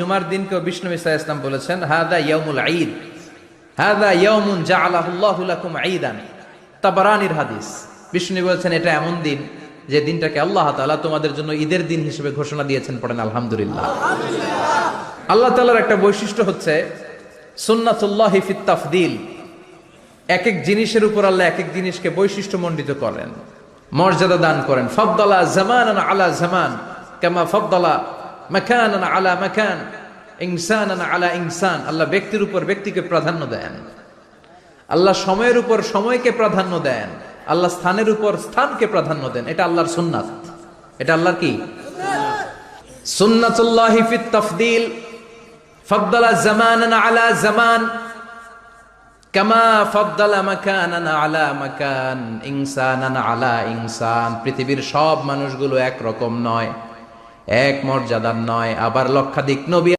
জুমার দিনকে বিষ্ণু ইসা ইসলাম বলেছেন হাদা ইয়াউমুল ঈদ, হাদা ইয়াউমুন জাআলাহুল্লাহু লাকুম ঈদান। তাবারানির হাদিস। বিষ্ণু বলেছেন এটা এমন দিন যে দিনটাকে আল্লাহ তাআলা তোমাদের জন্য ঈদের দিন হিসেবে ঘোষণা দিয়েছেন। পড়েন আলহামদুলিল্লাহ। আল্লাহ তাআলার একটা বৈশিষ্ট্য হচ্ছে সুন্নাতুল্লাহি ফিত তাফদিল। এক এক জিনিসের উপর আল্লাহ এক এক জিনিসকে বৈশিষ্ট্যমণ্ডিত করেন, মর্যাদা দান করেন। ফাদ্দালা জামানান আলা জামান কামা ফাদ্দালা মাকানান আলা মাকান, ইনসানান আলা ইনসান। আল্লাহ ব্যক্তির উপর ব্যক্তিকে প্রাধান্য দেন, আল্লাহ সময়ের উপর সময়কে প্রাধান্য দেন, আল্লাহ স্থানের উপর স্থানকে প্রাধান্য দেন। এটা আল্লাহর সুন্নাত। এটা আল্লাহর কি সুন্নাতুল্লাহি ফিত তাফদিল। ফাদ্দালা জামানান আলা জামান কামা ফাদ্দালা মাকানান আলা মাকান, ইনসানান আলা ইনসান। পৃথিবীর সব মানুষগুলো এক রকম নয়, এক মর্যাদার নয়। আবার লক্ষাধিক নবী